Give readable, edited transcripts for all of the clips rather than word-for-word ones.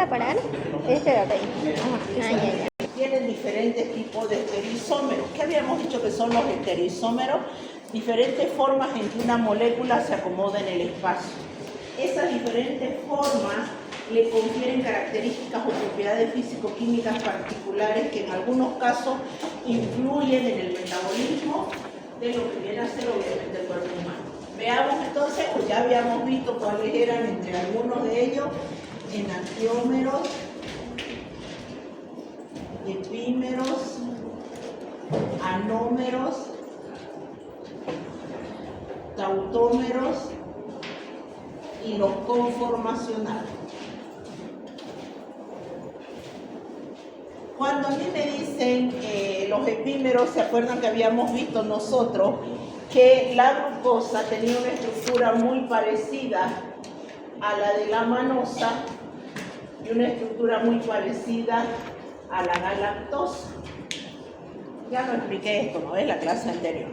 para parar? Este de acá. Tienen diferentes tipos de estereoisómeros. ¿Qué habíamos dicho que son los estereoisómeros? Diferentes formas en que una molécula se acomoda en el espacio. Esas diferentes formas le confieren características o propiedades físico-químicas particulares que en algunos casos influyen en el metabolismo de lo que viene a ser obviamente el cuerpo humano. Veamos entonces, pues ya habíamos visto cuáles eran entre algunos de ellos: enantiómeros, epímeros, anómeros, tautómeros y los conformacionales. Cuando a mí me dicen los epímeros, ¿se acuerdan que habíamos visto nosotros que la glucosa tenía una estructura muy parecida a la de la manosa y una estructura muy parecida a la galactosa? Ya no expliqué esto, ¿no? Es la clase anterior.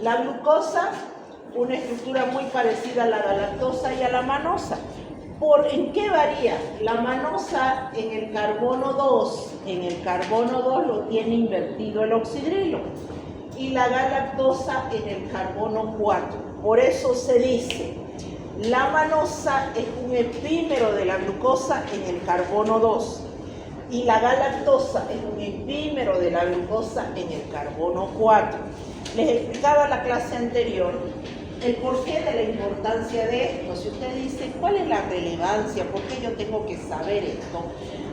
La glucosa, una estructura muy parecida a la galactosa y a la manosa. ¿En qué varía? La manosa en el carbono 2, lo tiene invertido el oxidrilo, y la galactosa en el carbono 4. Por eso se dice, la manosa es un epímero de la glucosa en el carbono 2, y la galactosa es un epímero de la glucosa en el carbono 4. Les explicaba en la clase anterior el porqué de la importancia de esto. Si usted dice, ¿cuál es la relevancia? ¿Por qué yo tengo que saber esto?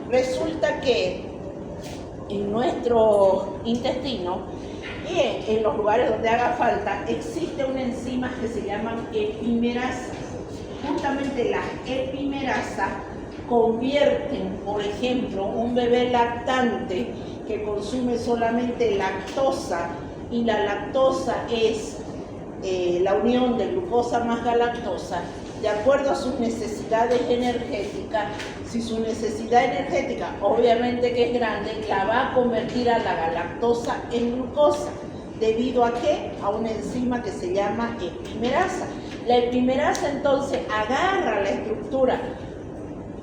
Resulta que en nuestro intestino y en los lugares donde haga falta, existe una enzima que se llaman epimerasas. Justamente las epimerasas convierten, por ejemplo, un bebé lactante que consume solamente lactosa, y la lactosa es la unión de glucosa más galactosa, de acuerdo a sus necesidades energéticas. Si su necesidad energética, obviamente que es grande, la va a convertir a la galactosa en glucosa. ¿Debido a qué? A una enzima que se llama epimerasa. La epimerasa entonces agarra la estructura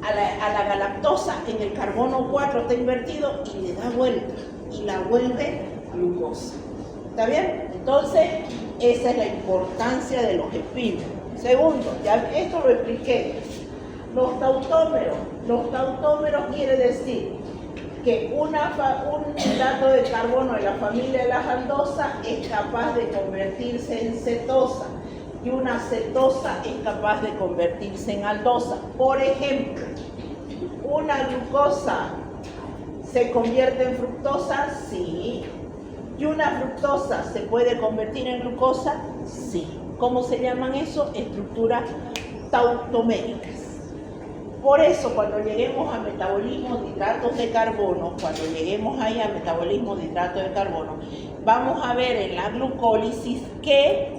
a la galactosa en el carbono 4, está invertido, y le da vuelta y la vuelve glucosa. ¿Está bien? Entonces, esa es la importancia de los epímeros. Segundo, ya esto lo expliqué. Los tautómeros. Los tautómeros quiere decir que un hidrato de carbono de la familia de las aldosas es capaz de convertirse en cetosa, y una cetosa es capaz de convertirse en aldosa. Por ejemplo, una glucosa se convierte en fructosa, sí. ¿Y una fructosa se puede convertir en glucosa? Sí. ¿Cómo se llaman eso? Estructuras tautoméricas. Por eso, cuando lleguemos a metabolismo de hidratos de carbono, vamos a ver en la glucólisis que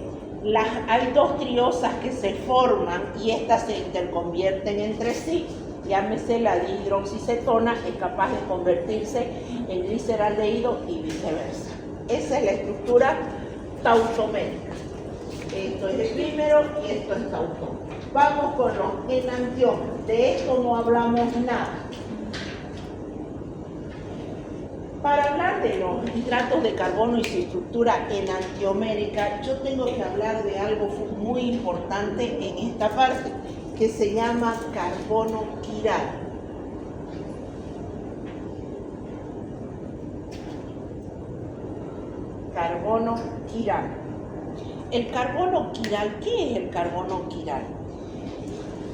hay dos triosas que se forman y estas se interconvierten entre sí. Llámese la dihidroxicetona, es capaz de convertirse en gliceraldehído y viceversa. Esa es la estructura tautomérica. Esto es epímero y esto es tautómero. Vamos con los enantiómeros. De esto no hablamos nada. Para hablar de los hidratos de carbono y su estructura enantiomérica, yo tengo que hablar de algo muy importante en esta parte, que se llama carbono quiral. Carbono quiral. El carbono quiral, ¿qué es el carbono quiral?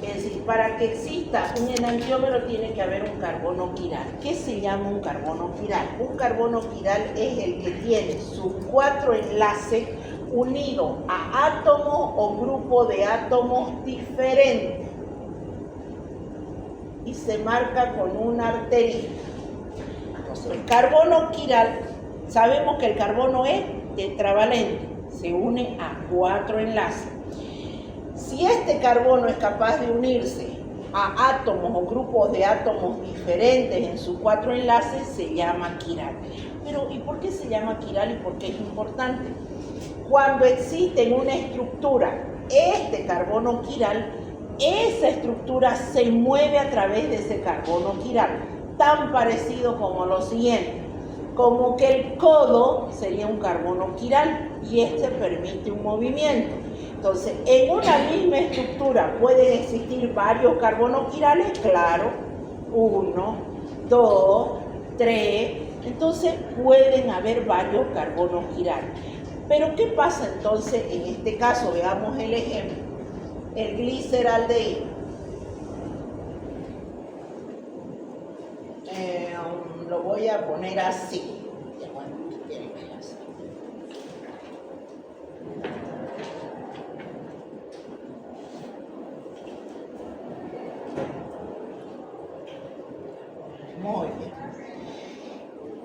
Es decir, para que exista un enantiómero tiene que haber un carbono quiral. ¿Qué se llama un carbono quiral? Un carbono quiral es el que tiene sus 4 enlaces unidos a átomos o grupo de átomos diferentes y se marca con una arterita. Entonces, el carbono quiral, sabemos que el carbono es tetravalente, se une a 4 enlaces. Si este carbono es capaz de unirse a átomos o grupos de átomos diferentes en sus 4 enlaces, se llama quiral. Pero, ¿y por qué se llama quiral y por qué es importante? Cuando existe en una estructura este carbono quiral, esa estructura se mueve a través de ese carbono quiral, tan parecido como lo siguiente, como que el codo sería un carbono quiral y este permite un movimiento. Entonces, en una misma estructura pueden existir varios carbonos quirales, claro, 1, 2, 3, entonces pueden haber varios carbonos quirales. Pero ¿qué pasa entonces en este caso? Veamos el ejemplo, el gliceraldehído. Lo voy a poner así. Muy bien.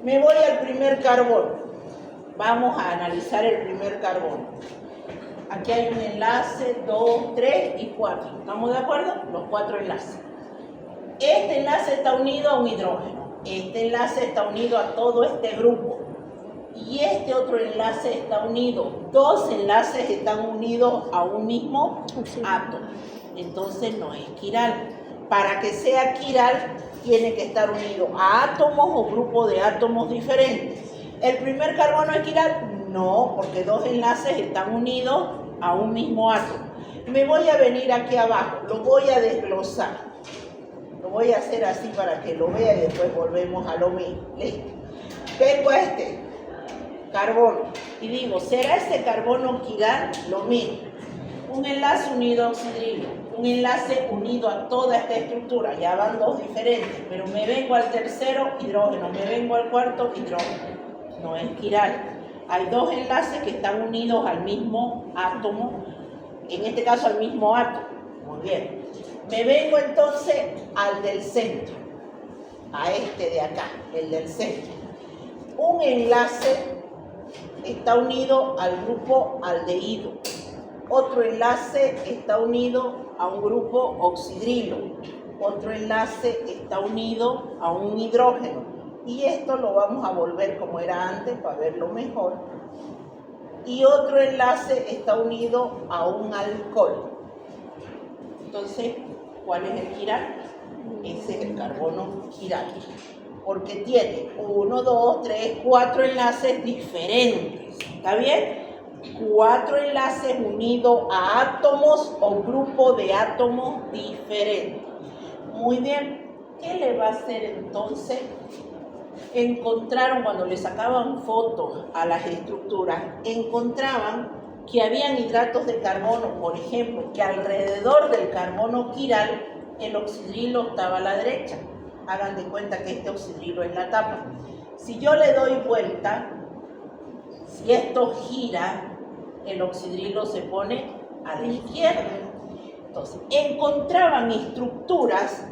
Me voy al primer carbono. Vamos a analizar el primer carbono. Aquí hay un enlace, 2, 3 y 4. ¿Estamos de acuerdo? Los 4 enlaces. Este enlace está unido a un hidrógeno. Este enlace está unido a todo este grupo. Y este otro enlace está unido. 2 enlaces están unidos a un mismo átomo. Entonces no es quiral. Para que sea quiral, tiene que estar unido a átomos o grupos de átomos diferentes. ¿El primer carbono es quiral? No, porque 2 enlaces están unidos a un mismo átomo. Me voy a venir aquí abajo, lo voy a desglosar. Lo voy a hacer así para que lo vea y después volvemos a lo mismo. Listo. Vengo a este carbono y digo, ¿será este carbono quiral? Lo mismo. Un enlace unido a oxidrilo, un enlace unido a toda esta estructura, ya van 2 diferentes, pero me vengo al tercero, hidrógeno, me vengo al cuarto, hidrógeno. No es quiral. Hay 2 enlaces que están unidos al mismo átomo, en este caso al mismo átomo. Muy bien. Me vengo entonces al del centro, a este de acá, el del centro. Un enlace está unido al grupo aldehído. Otro enlace está unido a un grupo oxidrilo. Otro enlace está unido a un hidrógeno. Y esto lo vamos a volver como era antes para verlo mejor. Y otro enlace está unido a un alcohol. Entonces, ¿cuál es el quiral? Ese es el carbono quiral. Porque tiene 1, 2, 3, 4 enlaces diferentes. ¿Está bien? 4 enlaces unidos a átomos o grupos de átomos diferentes. Muy bien. ¿Qué le va a hacer entonces? Encontraron, cuando le sacaban fotos a las estructuras, encontraban que habían hidratos de carbono, por ejemplo, que alrededor del carbono quiral el oxidrilo estaba a la derecha. Hagan de cuenta que este oxidrilo es la tapa. Si yo le doy vuelta, si esto gira, el oxidrilo se pone a la izquierda. Entonces, encontraban estructuras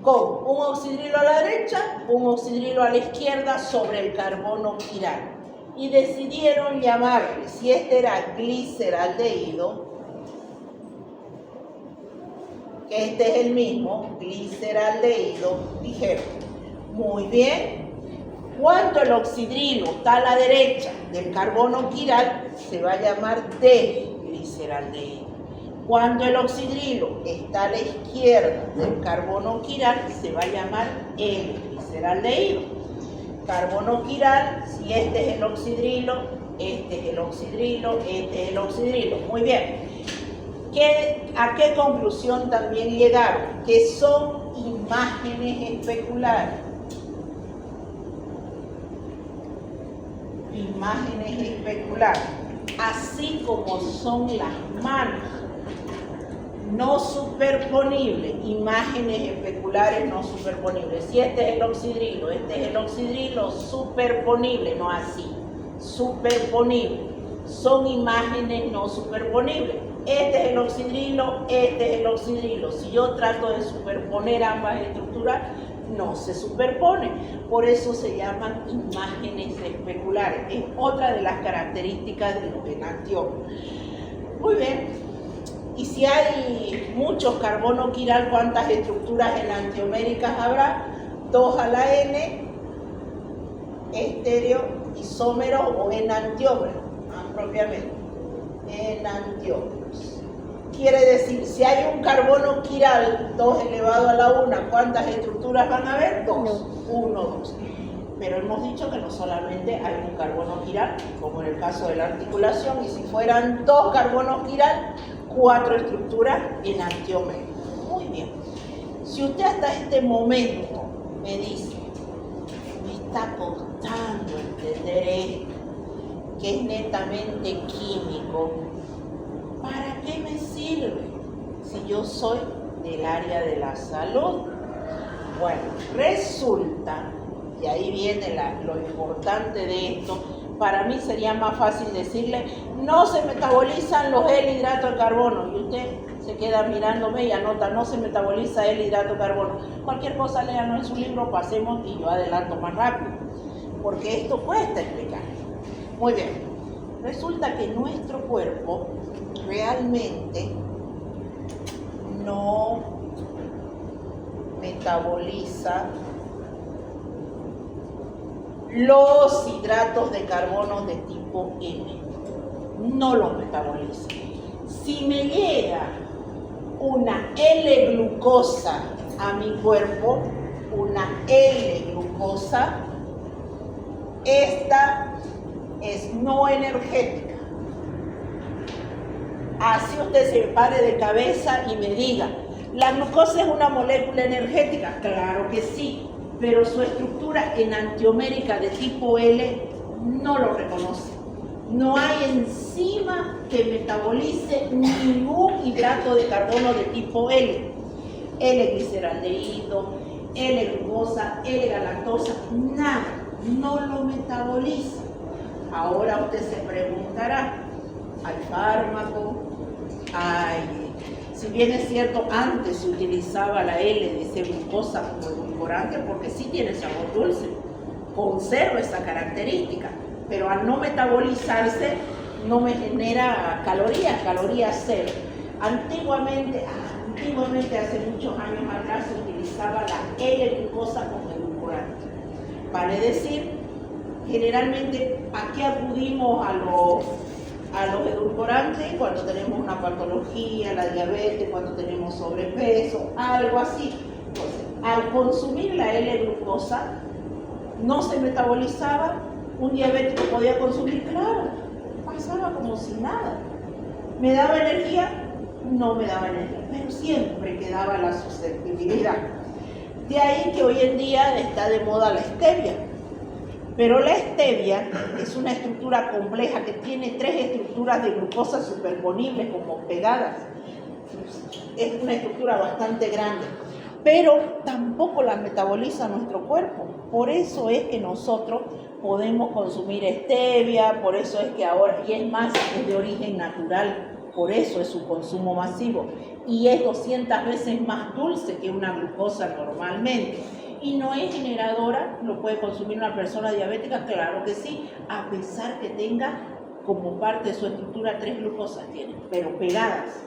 con un oxidrilo a la derecha, un oxidrilo a la izquierda sobre el carbono quiral. Y decidieron llamarle, si este era gliceraldehído, que este es el mismo, gliceraldehído, dijeron, muy bien, cuando el oxidrilo está a la derecha del carbono quiral, se va a llamar D-gliceraldehído. Cuando el oxidrilo está a la izquierda del carbono quiral, se va a llamar L-gliceraldehído. Carbono quiral, si este es el oxidrilo, este es el oxidrilo, este es el oxidrilo. Muy bien. ¿A qué conclusión también llegaron? Que son imágenes especulares. Imágenes especulares. Así como son las manos no superponibles, imágenes especulares no superponibles. Si este es el oxidrilo superponible, no así, superponible. Son imágenes no superponibles. Este es el oxidrilo, este es el oxidrilo. Si yo trato de superponer ambas estructuras, no se superpone. Por eso se llaman imágenes especulares. Es otra de las características de los enantiómeros. Muy bien. Y si hay muchos carbono quiral, ¿cuántas estructuras enantioméricas habrá? 2 a la N, estereoisómeros o enantiómeros, propiamente. Enantiómeros. Quiere decir, si hay un carbono quiral, 2 elevado a la 1, ¿cuántas estructuras van a haber? 2. 1, 2. Pero hemos dicho que no solamente hay un carbono quiral, como en el caso de la articulación, y si fueran 2 carbonos quiral, 4 estructuras enantioméricas. Muy bien. Si usted hasta este momento me dice, me está costando entender esto, que es netamente químico, ¿para qué me sirve si yo soy del área de la salud? Bueno, resulta, y ahí viene lo importante de esto, para mí sería más fácil decirle, no se metabolizan los L-hidratos de carbono, y usted se queda mirándome y anota, no se metaboliza L-hidrato de carbono. Cualquier cosa léanlo en su libro, pasemos y yo adelanto más rápido, porque esto cuesta explicar. Muy bien, resulta que nuestro cuerpo realmente no metaboliza los hidratos de carbono de tipo N. No los metaboliza. Si me llega una L-glucosa a mi cuerpo, una L-glucosa, esta es no energética. Así usted se pare de cabeza y me diga, ¿la glucosa es una molécula energética? Claro que sí, pero su estructura enantiomérica de tipo L no lo reconoce. No hay enzima que metabolice ningún hidrato de carbono de tipo L. L-gliceraldehído, L-glucosa, L-galactosa, nada, no lo metaboliza. Ahora usted se preguntará, ¿hay fármaco? Si bien es cierto, antes se utilizaba la L-glucosa como edulcorante porque sí tiene sabor dulce, conserva esa característica, pero al no metabolizarse no me genera calorías cero. Antiguamente, hace muchos años atrás, se utilizaba la L-glucosa como edulcorante. Vale decir, generalmente, ¿a qué acudimos a los edulcorantes? Cuando tenemos una patología, la diabetes, cuando tenemos sobrepeso, algo así. Entonces, al consumir la L-glucosa, no se metabolizaba. Un diabético podía consumir, claro, pasaba como si nada. ¿Me daba energía? No me daba energía, pero siempre quedaba la susceptibilidad. De ahí que hoy en día está de moda la stevia. Pero la stevia es una estructura compleja que tiene 3 estructuras de glucosa superponibles como pegadas. Es una estructura bastante grande, pero tampoco la metaboliza nuestro cuerpo. Por eso es que nosotros podemos consumir stevia, por eso es que ahora, y es más, es de origen natural, por eso es su consumo masivo. Y es 200 veces más dulce que una glucosa normalmente. Y no es generadora, lo puede consumir una persona diabética, claro que sí, a pesar que tenga como parte de su estructura 3 glucosas, tiene, pero pegadas,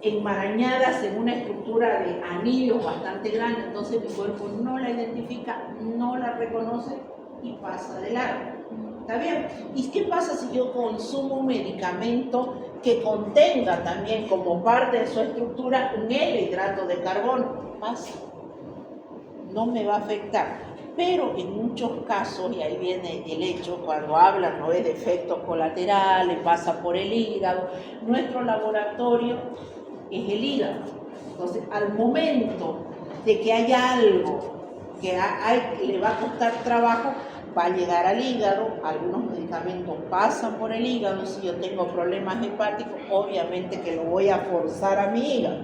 enmarañadas en una estructura de anillos bastante grande, entonces mi cuerpo no la identifica, no la reconoce y pasa de largo. ¿Está bien? ¿Y qué pasa si yo consumo un medicamento que contenga también como parte de su estructura un L-hidrato de carbono? Pasa. No me va a afectar, pero en muchos casos, y ahí viene el hecho, cuando hablan no es de efectos colaterales, pasa por el hígado, nuestro laboratorio es el hígado. Entonces, al momento de que haya algo que le va a costar trabajo, va a llegar al hígado. Algunos medicamentos pasan por el hígado. Si yo tengo problemas hepáticos, obviamente que lo voy a forzar a mi hígado.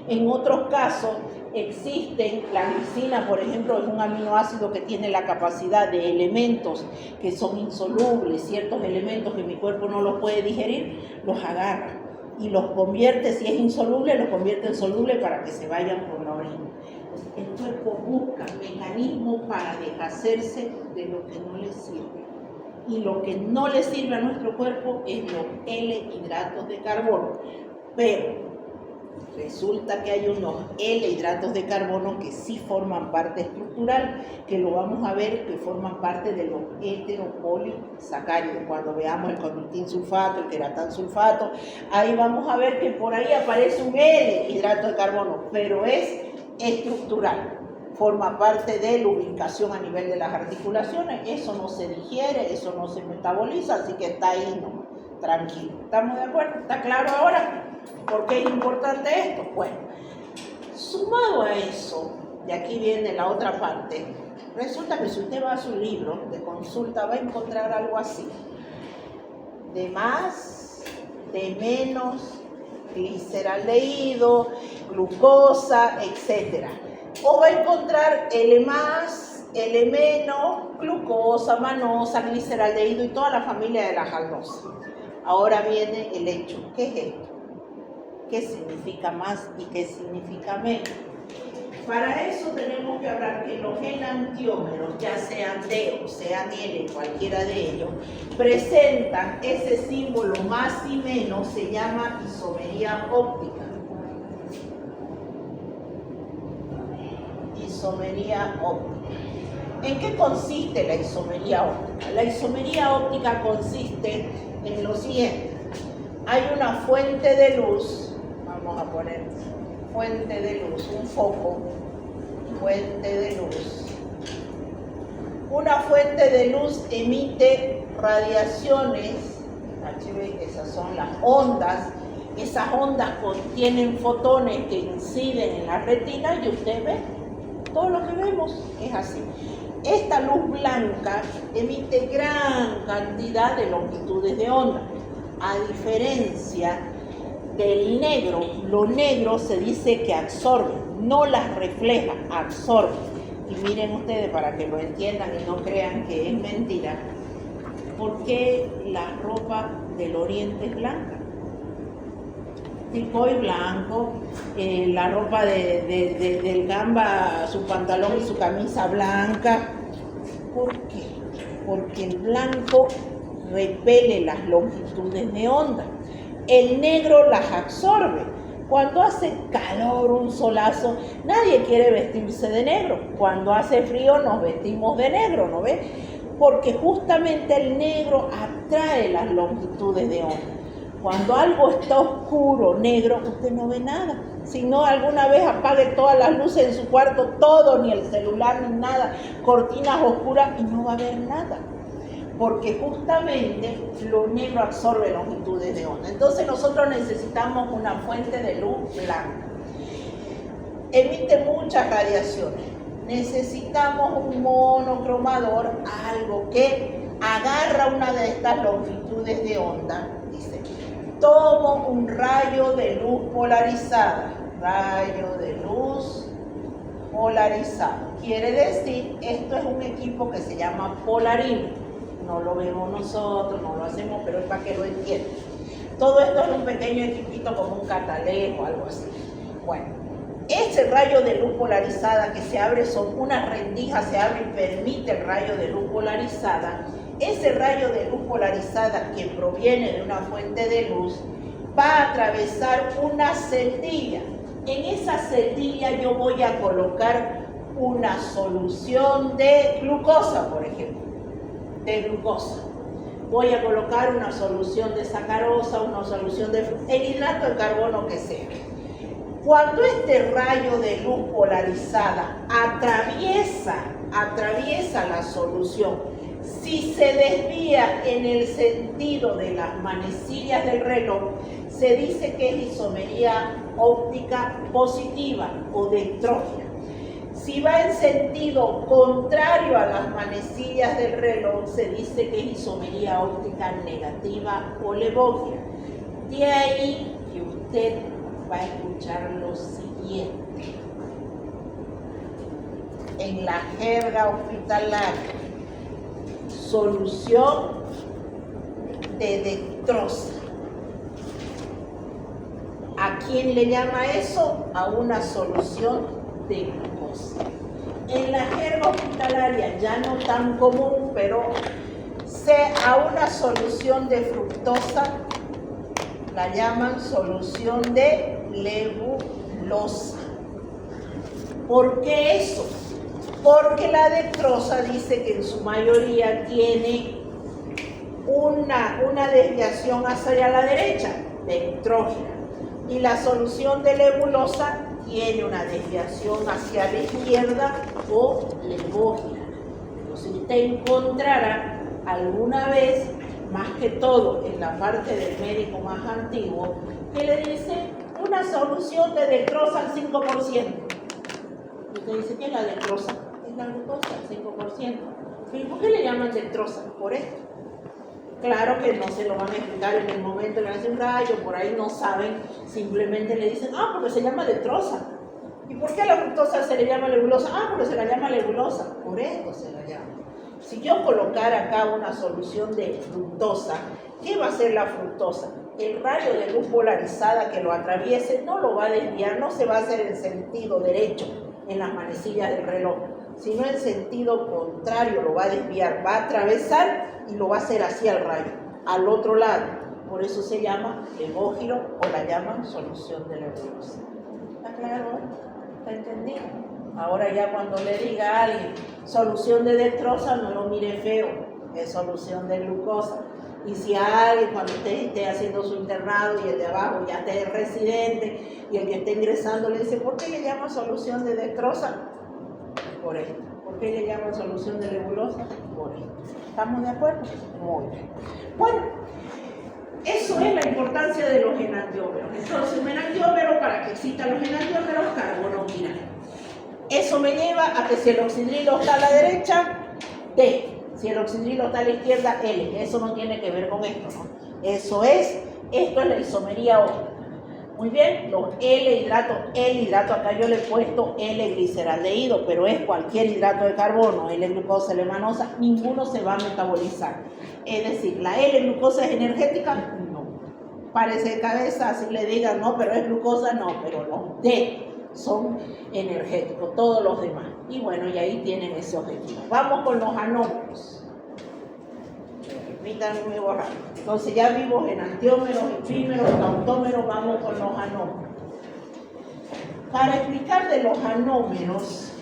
En otros casos existen, la glicina, por ejemplo, es un aminoácido que tiene la capacidad de elementos que son insolubles, ciertos elementos que mi cuerpo no los puede digerir, los agarra y los convierte, si es insoluble, los convierte en soluble para que se vayan por la orina. El cuerpo busca mecanismos para deshacerse de lo que no le sirve. Y lo que no le sirve a nuestro cuerpo es los L-hidratos de carbono. Pero Resulta que hay unos L-hidratos de carbono que sí forman parte estructural, que lo vamos a ver que forman parte de los heteropolisacáridos. Cuando veamos el conductín sulfato, el queratán sulfato, ahí vamos a ver que por ahí aparece un L-hidrato de carbono, pero es estructural. Forma parte de la ubicación a nivel de las articulaciones, eso no se digiere, eso no se metaboliza, así que está ahí, ¿no? Tranquilo. ¿Estamos de acuerdo? ¿Está claro ahora? ¿Por qué es importante esto? Bueno, sumado a eso, y aquí viene la otra parte, resulta que si usted va a su libro de consulta va a encontrar algo así, de más, de menos, gliceraldehído, glucosa, etc. O va a encontrar L+, L-, glucosa, manosa, gliceraldehído y toda la familia de las aldosas. Ahora viene el hecho. ¿Qué es esto? ¿Qué significa más y qué significa menos? Para eso tenemos que hablar que los enantiómeros, ya sean D o sean L, cualquiera de ellos, presentan ese símbolo más y menos, se llama isomería óptica. Isomería óptica. ¿En qué consiste la isomería óptica? La isomería óptica consiste en lo siguiente. Hay una fuente de luz, vamos a poner fuente de luz, un foco, fuente de luz. Una fuente de luz emite radiaciones, esas son las ondas. Esas ondas contienen fotones que inciden en la retina y usted ve, todo lo que vemos es así. Esta luz blanca emite gran cantidad de longitudes de onda. A diferencia del negro, lo negro se dice que absorbe, no las refleja, absorbe. Y miren ustedes para que lo entiendan y no crean que es mentira, ¿por qué la ropa del oriente es blanca? Ticoy blanco, la ropa del Gamba, su pantalón y su camisa blanca. ¿Por qué? Porque el blanco repele las longitudes de onda. El negro las absorbe. Cuando hace calor, un solazo, nadie quiere vestirse de negro. Cuando hace frío nos vestimos de negro, ¿no ve? Porque justamente el negro atrae las longitudes de onda. Cuando algo está oscuro, negro, usted no ve nada. Si no, alguna vez apague todas las luces en su cuarto, todo, ni el celular, ni nada, cortinas oscuras y no va a ver nada. Porque justamente lo negro absorbe longitudes de onda. Entonces nosotros necesitamos una fuente de luz blanca. Emite muchas radiaciones. Necesitamos un monocromador, algo que agarra una de estas longitudes de onda. Dice, tomo un rayo de luz polarizada. Rayo de luz polarizado. Quiere decir, esto es un equipo que se llama polarímetro. No lo vemos nosotros, no lo hacemos, pero es para que lo entiendan. Todo esto es un pequeño equipito como un catalejo o algo así. Bueno, ese rayo de luz polarizada que se abre, son unas rendijas, se abre y permite el rayo de luz polarizada. Ese rayo de luz polarizada que proviene de una fuente de luz va a atravesar una celdilla. En esa celdilla yo voy a colocar una solución de glucosa, por ejemplo. De glucosa. Voy a colocar una solución de sacarosa, una solución de el hidrato de carbono que sea. Cuando este rayo de luz polarizada atraviesa la solución, si se desvía en el sentido de las manecillas del reloj, se dice que es isomería óptica positiva o dextrógena. Si va en sentido contrario a las manecillas del reloj, se dice que es isomería óptica negativa o levógena. De ahí que usted va a escuchar lo siguiente. En la jerga hospitalaria, solución de dextrosa. ¿A quién le llama eso? A una solución de glucosa. En la jerga hospitalaria, ya no tan común, pero a una solución de fructosa la llaman solución de levulosa. ¿Por qué eso? Porque la dextrosa dice que en su mayoría tiene una desviación hacia la derecha, dextrógena, y la solución de levulosa tiene una desviación hacia la izquierda o levógena. Entonces usted encontrará alguna vez, más que todo en la parte del médico más antiguo, que le dice una solución de dextrosa al 5%. Y usted dice, ¿qué es la dextrosa? Es la glucosa, al 5%. ¿Y por qué le llaman dextrosa? Por esto. Claro que no se lo van a explicar en el momento, le hacen un rayo, por ahí no saben, simplemente le dicen, porque se llama dextrosa. ¿Y por qué a la fructosa se le llama levulosa? Porque se la llama levulosa, por esto se la llama. Si yo colocara acá una solución de fructosa, ¿qué va a hacer la fructosa? El rayo de luz polarizada que lo atraviese no lo va a desviar, no se va a hacer en sentido derecho en las manecillas del reloj, sino en sentido contrario lo va a desviar, va a atravesar y lo va a hacer hacia el rayo, al otro lado. Por eso se llama levógiro o la llaman solución de levulosa. ¿Está claro? ¿Está entendido? Ahora ya cuando le diga a alguien solución de dextrosa, no lo mire feo, es solución de glucosa. Y si a alguien cuando usted esté haciendo su internado y el de abajo ya esté residente y el que esté ingresando le dice, ¿por qué le llaman solución de dextrosa? Por esto. ¿Por qué le llaman solución de levulosa? Por esto. ¿Estamos de acuerdo? Muy bien. Bueno, eso es la importancia de los enantiómeros. Entonces, un enantiómero, para que existan los enantiómeros, carbono quiral. Eso me lleva a que si el oxidrilo está a la derecha, D. Si el oxidrilo está a la izquierda, L. Eso no tiene que ver con esto, ¿no? Esto es la isomería óptica. Muy bien, los L-hidrato, acá yo le he puesto L-gliceraldehído, pero es cualquier hidrato de carbono, L-glucosa, L-manosa, ninguno se va a metabolizar. Es decir, ¿la L-glucosa es energética? No. Parece de cabeza, así le digan, no, pero es glucosa, no, pero los D son energéticos, todos los demás. Y bueno, y ahí tienen ese objetivo. Vamos con los anómeros. Permítanme borrar. Entonces ya vimos enantiómeros, efímeros, cautómeros, vamos con los anómeros. Para explicar de los anómeros,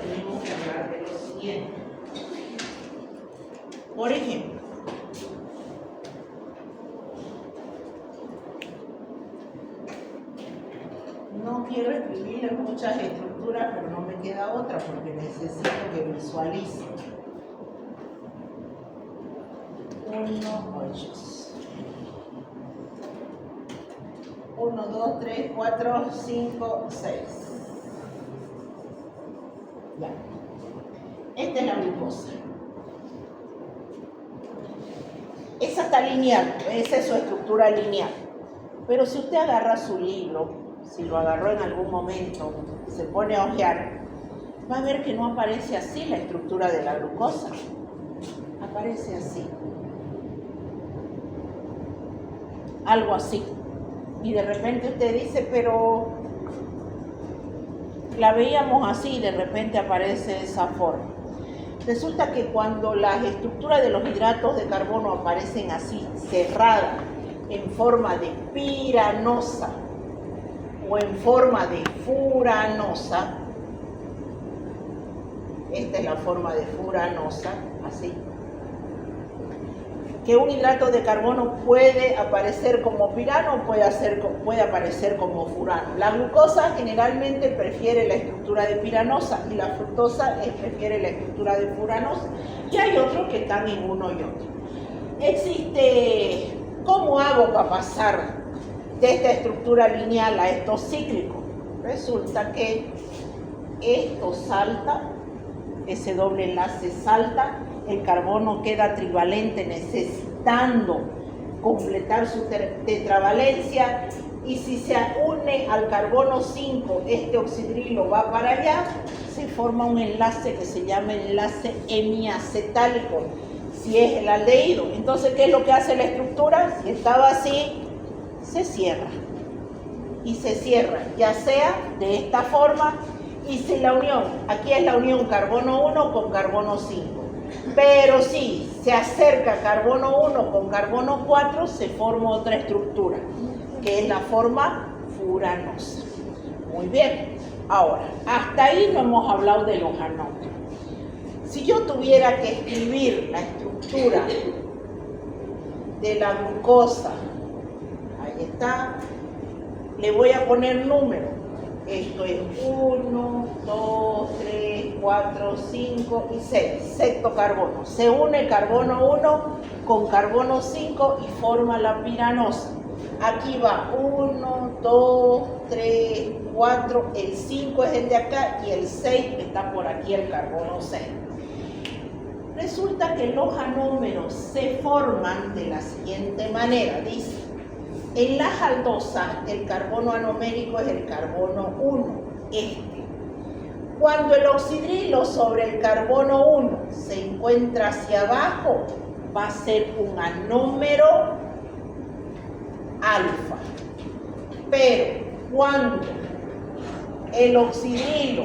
tenemos que hablar de lo siguiente. Por ejemplo, no quiero escribir en muchas estructuras, pero no me queda otra porque necesito que visualicen. 1, 2, 3, 4, 5, 6. Ya. Esta es la glucosa. Esa está lineal, esa es su estructura lineal. Pero si usted agarra su libro, si lo agarró en algún momento, se pone a hojear, va a ver que no aparece así la estructura de la glucosa. Aparece así. Algo así. Y de repente usted dice, pero la veíamos así y de repente aparece de esa forma. Resulta que cuando las estructuras de los hidratos de carbono aparecen así, cerradas, en forma de piranosa o en forma de furanosa, esta es la forma de furanosa, así, que un hidrato de carbono puede aparecer como pirano o puede aparecer como furano. La glucosa generalmente prefiere la estructura de piranosa y la fructosa prefiere la estructura de furanosa. Y hay otros que están en uno y otro. ¿Cómo hago para pasar de esta estructura lineal a esto cíclico? Resulta que esto salta, ese doble enlace salta, el carbono queda trivalente necesitando completar su tetravalencia y si se une al carbono 5, este oxidrilo va para allá, se forma un enlace que se llama enlace hemiacetálico, si es el aldehído. Entonces, ¿qué es lo que hace la estructura? Si estaba así, se cierra. y se cierran, ya sea de esta forma, y si la unión, aquí es la unión carbono 1 con carbono 5, pero si se acerca carbono 1 con carbono 4, se forma otra estructura, que es la forma furanosa. Muy bien, ahora, hasta ahí no hemos hablado de los anómeros. Si yo tuviera que escribir la estructura de la glucosa, ahí está, le voy a poner número. Esto es 1, 2, 3, 4, 5 y 6, sexto carbono. Se une el carbono 1 con carbono 5 y forma la piranosa. Aquí va 1, 2, 3, 4, el 5 es el de acá y el 6 está por aquí, el carbono 6. Resulta que los anómeros se forman de la siguiente manera, dice. En las aldosas, el carbono anomérico es el carbono 1, este. Cuando el oxidrilo sobre el carbono 1 se encuentra hacia abajo, va a ser un anómero alfa. Pero cuando el oxidrilo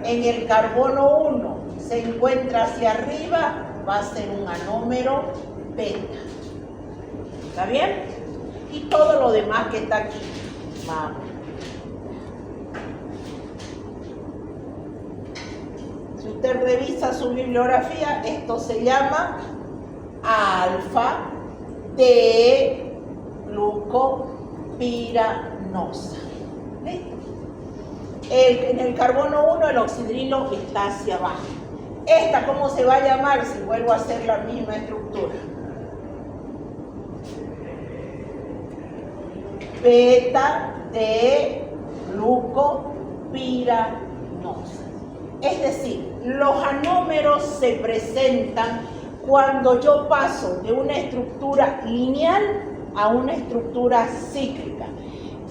en el carbono 1 se encuentra hacia arriba, va a ser un anómero beta. ¿Está bien? Y todo lo demás que está aquí, vamos. Si usted revisa su bibliografía, esto se llama alfa de glucopiranosa. ¿Listo? En el carbono 1 el oxidrilo está hacia abajo. ¿Esta cómo se va a llamar si vuelvo a hacer la misma estructura? Beta de glucopiranosa. Es decir, los anómeros se presentan cuando yo paso de una estructura lineal a una estructura cíclica.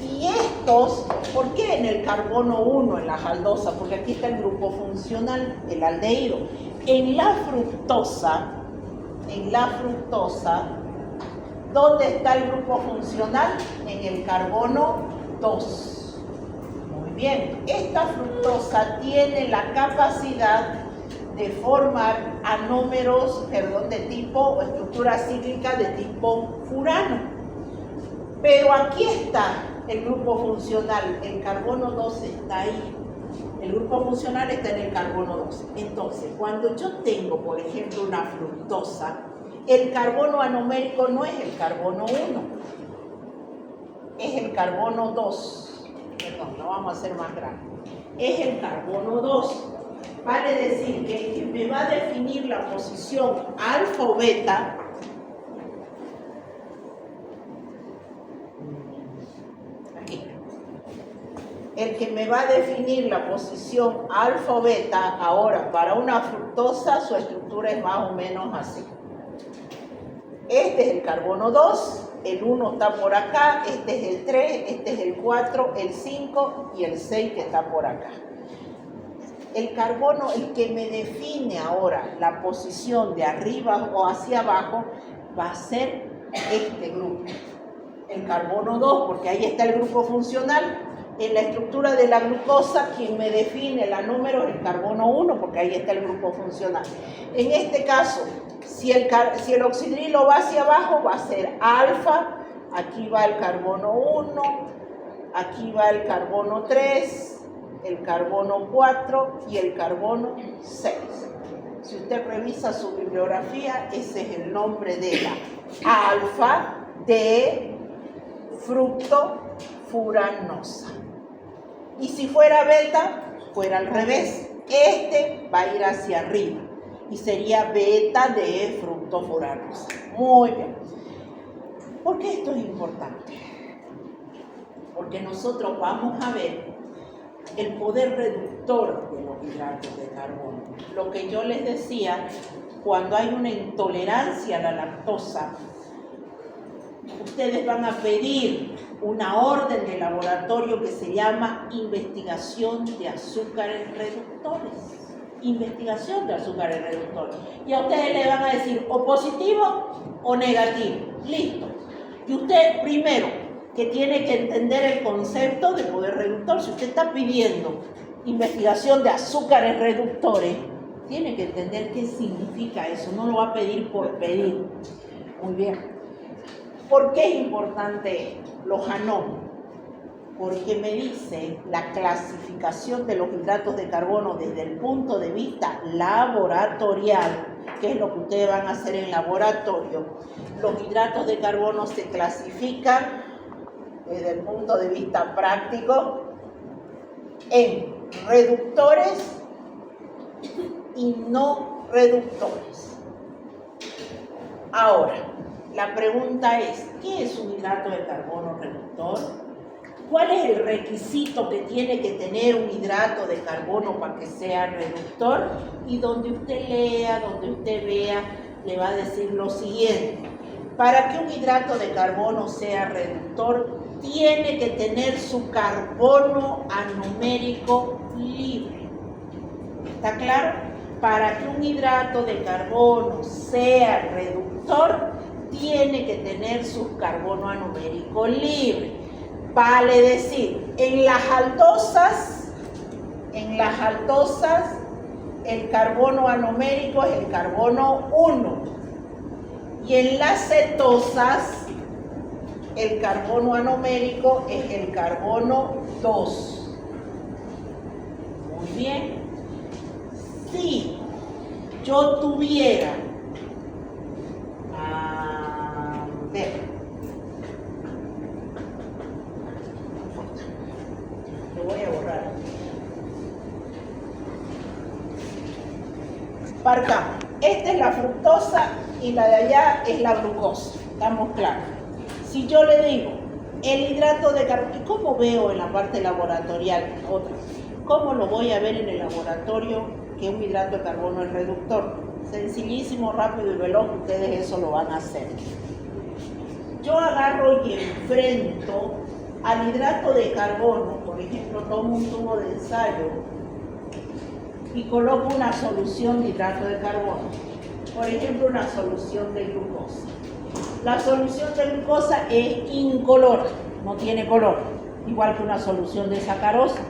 Y estos, ¿por qué en el carbono 1, en las aldosas? Porque aquí está el grupo funcional, el aldehído. En la fructosa, ¿dónde está el grupo funcional? En el carbono 2. Muy bien, esta fructosa tiene la capacidad de formar anómeros, de tipo o estructura cíclica de tipo furano. Pero aquí está el grupo funcional, el carbono 2 está ahí. El grupo funcional está en el carbono 2. Entonces, cuando yo tengo, por ejemplo, una fructosa, el carbono anomérico no es el carbono 1, es el carbono 2. Perdón, lo vamos a hacer más grande. Es el carbono 2. Vale decir que el que me va a definir la posición alfa o beta el que me va a definir la posición alfa o beta, ahora para una fructosa su estructura es más o menos así. Este es el carbono 2, el 1 está por acá, este es el 3, este es el 4, el 5 y el 6 que está por acá. El carbono, el que me define ahora la posición de arriba o hacia abajo, va a ser este grupo. El carbono 2, porque ahí está el grupo funcional. En la estructura de la glucosa, quien me define el anómero es el carbono 1, porque ahí está el grupo funcional. En este caso, si el oxidrilo va hacia abajo, va a ser alfa. Aquí va el carbono 1, aquí va el carbono 3, el carbono 4 y el carbono 6. Si usted revisa su bibliografía, ese es el nombre de la alfa de fructofuranosa. Y si fuera beta, fuera al revés. Este va a ir hacia arriba y sería beta de fructofuranosa. Muy bien. ¿Por qué esto es importante? Porque nosotros vamos a ver el poder reductor de los hidratos de carbono. Lo que yo les decía, cuando hay una intolerancia a la lactosa, ustedes van a pedir una orden de laboratorio que se llama investigación de azúcares reductores. Investigación de azúcares reductores. Y a ustedes le van a decir o positivo o negativo. Listo. Y usted primero que tiene que entender el concepto de poder reductor. Si usted está pidiendo investigación de azúcares reductores, tiene que entender qué significa eso, no lo va a pedir por pedir. Muy bien. ¿Por qué es importante esto? Los ANOM. Porque me dice la clasificación de los hidratos de carbono desde el punto de vista laboratorial, que es lo que ustedes van a hacer en laboratorio. Los hidratos de carbono se clasifican desde el punto de vista práctico en reductores y no reductores. Ahora, la pregunta es, ¿qué es un hidrato de carbono reductor? ¿Cuál es el requisito que tiene que tener un hidrato de carbono para que sea reductor? Y donde usted lea, donde usted vea, le va a decir lo siguiente. Para que un hidrato de carbono sea reductor, tiene que tener su carbono anomérico libre. ¿Está claro? Para que un hidrato de carbono sea reductor, tiene que tener su carbono anomérico libre. Vale decir, en las aldosas, el carbono anomérico es el carbono 1. Y en las cetosas, el carbono anomérico es el carbono 2. Muy bien. Si yo tuviera, lo voy a borrar. Marcamos. Esta es la fructosa y la de allá es la glucosa. ¿Estamos claros? Si yo le digo el hidrato de carbono, ¿y cómo veo en la parte laboratorial? ¿Cómo lo voy a ver en el laboratorio que un hidrato de carbono es reductor? Sencillísimo, rápido y veloz, ustedes eso lo van a hacer. Yo agarro y enfrento al hidrato de carbono, por ejemplo, tomo un tubo de ensayo y coloco una solución de hidrato de carbono, por ejemplo, una solución de glucosa. La solución de glucosa es incolora, no tiene color, igual que una solución de sacarosa.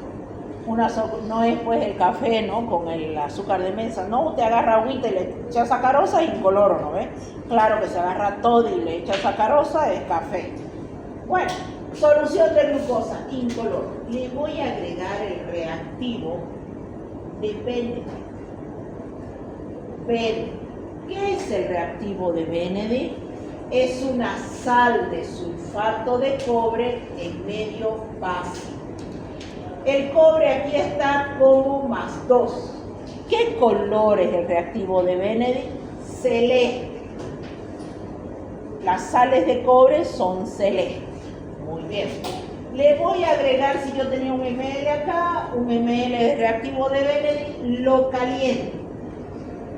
No es pues el café, ¿no?, con el azúcar de mesa. No, usted agarra agüita y le echa sacarosa, es incoloro, ¿no ve? Claro que se agarra todo y le echa sacarosa, es café. Bueno, solución de glucosa, incoloro. Le voy a agregar el reactivo de Benedict. ¿Qué es el reactivo de Benedict? Es una sal de sulfato de cobre en medio básico. El cobre aquí está como +2. ¿Qué color es el reactivo de Benedict? Celeste. Las sales de cobre son celestes. Muy bien. Le voy a agregar, si yo tenía un ml acá, un ml de reactivo de Benedict, lo caliento.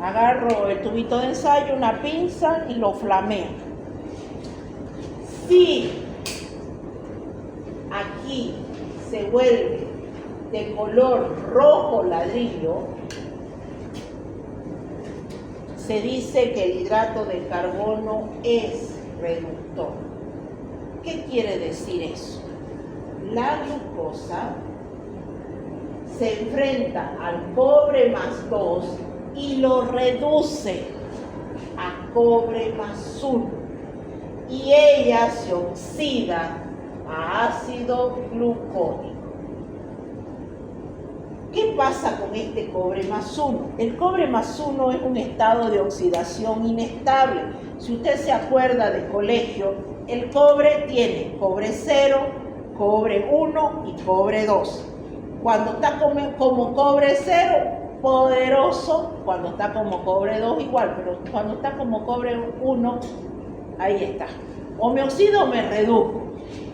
Agarro el tubito de ensayo, una pinza y lo flameo. Si aquí se vuelve de color rojo ladrillo, se dice que el hidrato de carbono es reductor. ¿Qué quiere decir eso? La glucosa se enfrenta al cobre +2 y lo reduce a cobre +1 y ella se oxida a ácido glucónico. ¿Qué pasa con este cobre +1? El cobre +1 es un estado de oxidación inestable. Si usted se acuerda de colegio, el cobre tiene cobre 0, cobre 1 y cobre 2. Cuando está como cobre 0, poderoso. Cuando está como cobre 2, igual. Pero cuando está como cobre 1, ahí está. O me oxido o me reduzco.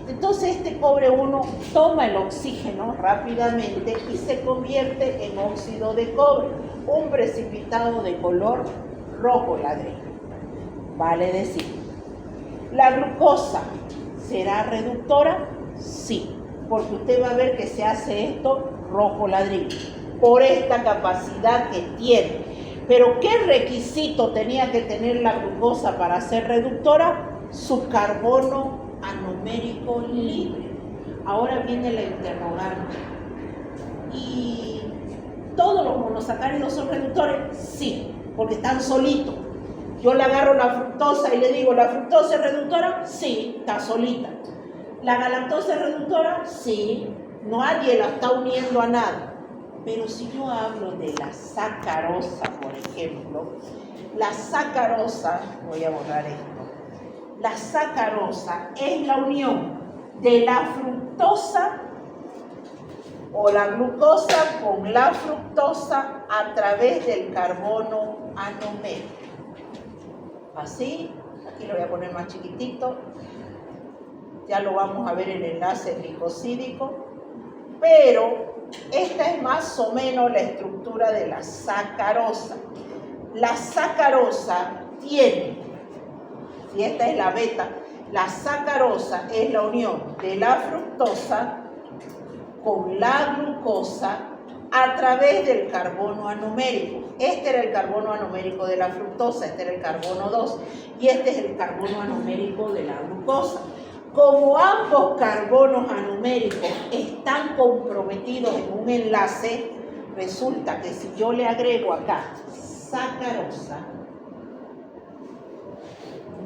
Entonces este cobre 1 toma el oxígeno rápidamente y se convierte en óxido de cobre, un precipitado de color rojo ladrillo. Vale decir, ¿la glucosa será reductora? Sí, porque usted va a ver que se hace esto rojo ladrillo, por esta capacidad que tiene. Pero ¿qué requisito tenía que tener la glucosa para ser reductora? Su carbono anomérico anumérico libre. Ahora viene la interrogante. ¿Y todos los monosacáridos son reductores? Sí, porque están solitos. Yo le agarro la fructosa y le digo, ¿la fructosa es reductora? Sí, está solita. ¿La galactosa es reductora? Sí, nadie la está uniendo a nada. Pero si yo hablo de la sacarosa, por ejemplo, la sacarosa, voy a borrar esto, la sacarosa es la unión de la fructosa o la glucosa con la fructosa a través del carbono anomérico. Así, aquí lo voy a poner más chiquitito, ya lo vamos a ver en el enlace glicosídico, pero esta es más o menos la estructura de la sacarosa. La sacarosa tiene, y esta es la beta, la sacarosa es la unión de la fructosa con la glucosa a través del carbono anomérico. Este era el carbono anomérico de la fructosa, este era el carbono 2 y este es el carbono anomérico de la glucosa. Como ambos carbonos anoméricos están comprometidos en un enlace, resulta que si yo le agrego acá sacarosa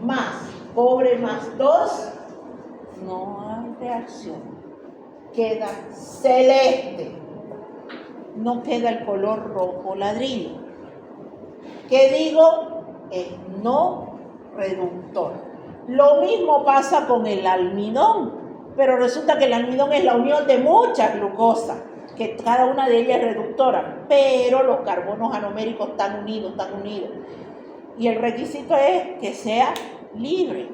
más cobre más 2, no hay reacción. Queda celeste. No queda el color rojo ladrillo. ¿Qué digo? Es no reductor. Lo mismo pasa con el almidón, pero resulta que el almidón es la unión de muchas glucosas, que cada una de ellas es reductora, pero los carbonos anoméricos están unidos. Y el requisito es que sea libre,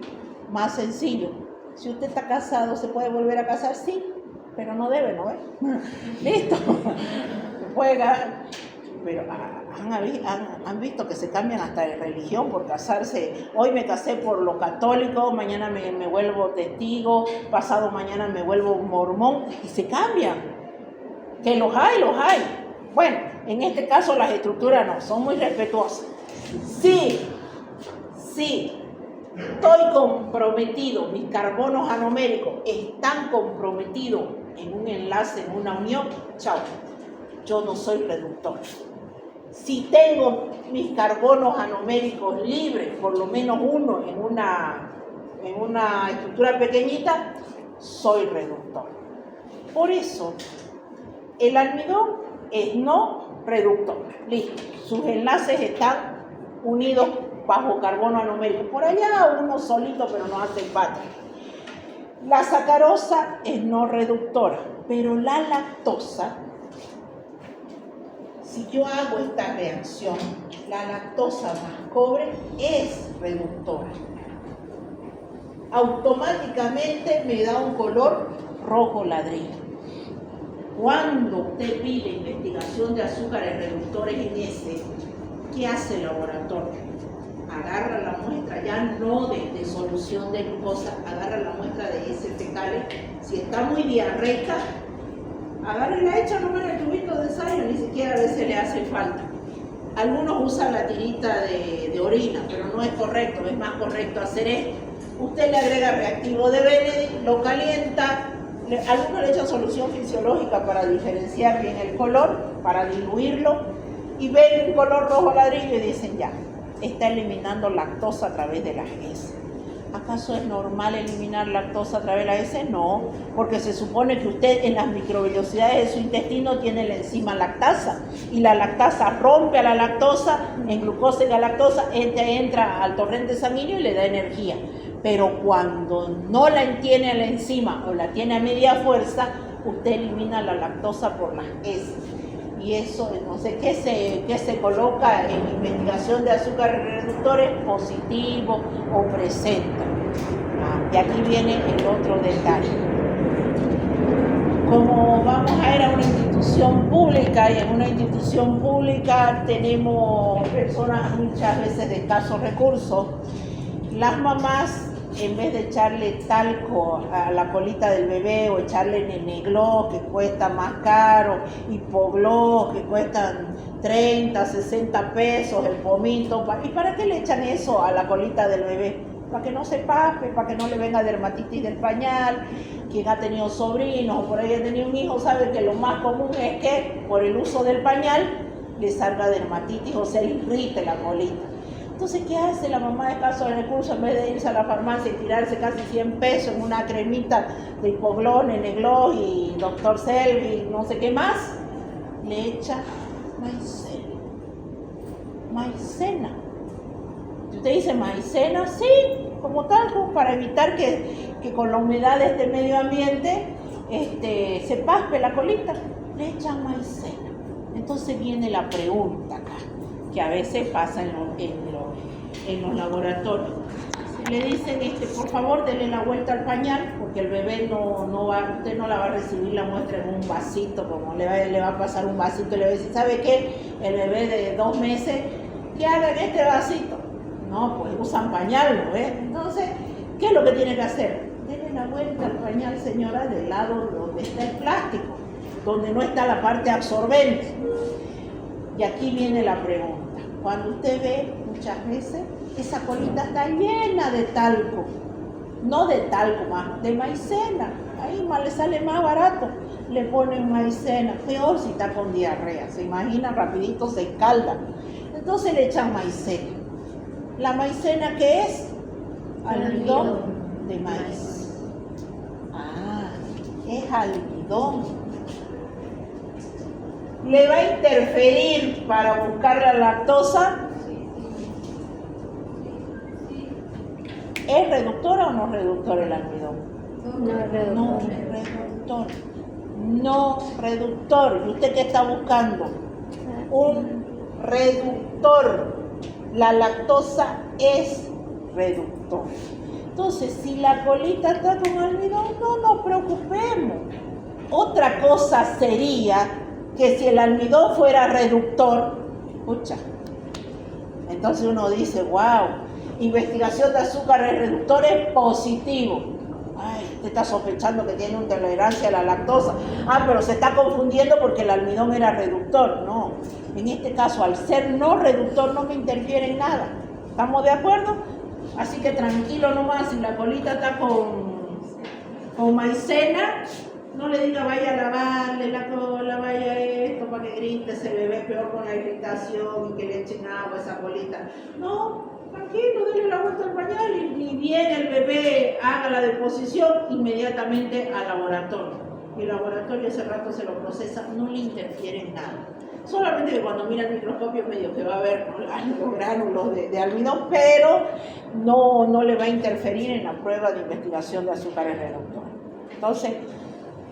más sencillo. Si usted está casado, ¿se puede volver a casar? Sí, pero no debe, ¿no? Listo. Juega, pero han visto que se cambian hasta de religión por casarse. Hoy me casé por lo católico, mañana me vuelvo testigo, pasado mañana me vuelvo mormón, y se cambian. Que los hay. Bueno, en este caso las estructuras no, son muy respetuosas. Sí, estoy comprometido, mis carbonos anoméricos están comprometidos en un enlace, en una unión, chao, yo no soy reductor. Si tengo mis carbonos anoméricos libres, por lo menos uno en una estructura pequeñita, soy reductor. Por eso, el almidón es no reductor. Listo, sus enlaces están unidos bajo carbono anomérico. Por allá uno solito, pero no hace falta. La sacarosa es no reductora, pero la lactosa, si yo hago esta reacción, la lactosa más cobre es reductora. Automáticamente me da un color rojo ladrillo. Cuando usted pide investigación de azúcares reductores en ese, ¿qué hace el laboratorio? Agarra la muestra, ya no de solución de glucosa, agarra la muestra de heces fecales. Si está muy diarreica, agarra y la echa nomás en el tubito de ensayo, ni siquiera a veces le hace falta. Algunos usan la tirita de orina, pero no es correcto, es más correcto hacer esto. Usted le agrega reactivo de Benedict, lo calienta, algunos le echan solución fisiológica para diferenciar bien el color, para diluirlo, y ven un color rojo ladrillo y dicen ya, está eliminando lactosa a través de las heces. ¿Acaso es normal eliminar lactosa a través de las heces? No, porque se supone que usted en las microvellosidades de su intestino tiene la enzima lactasa, y la lactasa rompe a la lactosa en glucosa y galactosa, entra al torrente sanguíneo y le da energía. Pero cuando no la tiene a la enzima o la tiene a media fuerza, usted elimina la lactosa por las heces. Y eso, no sé qué se coloca en investigación de azúcares reductores, positivo o presenta. Y aquí viene el otro detalle. Como vamos a ir a una institución pública, y en una institución pública tenemos personas muchas veces de escasos recursos, las mamás, en vez de echarle talco a la colita del bebé o echarle Nenegloss, que cuesta más caro, Hipogloss, que cuestan 30, 60 pesos, el pomito, ¿y para qué le echan eso a la colita del bebé? para que no se paspe, para que no le venga dermatitis del pañal. Quien ha tenido sobrinos o por ahí ha tenido un hijo sabe que lo más común es que por el uso del pañal le salga dermatitis o se le irrite la colita. Entonces, ¿qué hace la mamá de escasos recursos? En vez de irse a la farmacia y tirarse casi 100 pesos en una cremita de hipoglón, Enegloss y Dr. Selvi, no sé qué más, le echa maicena. Maicena. Si usted dice maicena, sí, como talco, para evitar que con la humedad de este medio ambiente se paspe la colita, le echan maicena. Entonces viene la pregunta acá, que a veces pasa en los laboratorios. Le dicen, por favor, denle la vuelta al pañal, porque el bebé usted no la va a recibir la muestra en un vasito, como le va a pasar un vasito y le va a decir, ¿sabe qué? El bebé de 2 meses, ¿qué haga en este vasito? No, pues usan pañal, ¿no? Entonces, ¿qué es lo que tiene que hacer? Denle la vuelta al pañal, señora, del lado donde está el plástico, donde no está la parte absorbente. Y aquí viene la pregunta. Cuando usted ve muchas veces, esa colita está llena de talco. No de talco más, de maicena. Ahí más le sale más barato. Le ponen maicena. Peor si está con diarrea. Se imagina, rapidito se escalda. Entonces le echan maicena. ¿La maicena qué es? Almidón de maíz. Ah, es almidón. ¿Le va a interferir para buscar la lactosa? ¿Es reductora o no reductor el almidón? No reductor. No reductor. ¿Y usted qué está buscando? Un reductor. La lactosa es reductor. Entonces, si la colita está con almidón, no nos preocupemos. Otra cosa sería que si el almidón fuera reductor, escucha, entonces uno dice, wow, investigación de azúcares reductores positivo. Ay, usted está sospechando que tiene intolerancia a la lactosa. Ah, pero se está confundiendo porque el almidón era reductor. No, en este caso, al ser no reductor, no me interfiere en nada. ¿Estamos de acuerdo? Así que tranquilo nomás, si la colita está con maicena, no le diga vaya a lavarle la cola, vaya esto para que grite, se bebé peor con la irritación y que le echen agua a esa colita. No, tranquilo, denle la vuelta al pañal y ni bien el bebé haga la deposición, inmediatamente al laboratorio. Y el laboratorio ese rato se lo procesa, no le interfiere en nada. Solamente que cuando mira el microscopio medio que va a ver los gránulos de almidón, pero no le va a interferir en la prueba de investigación de azúcares reductores. Entonces,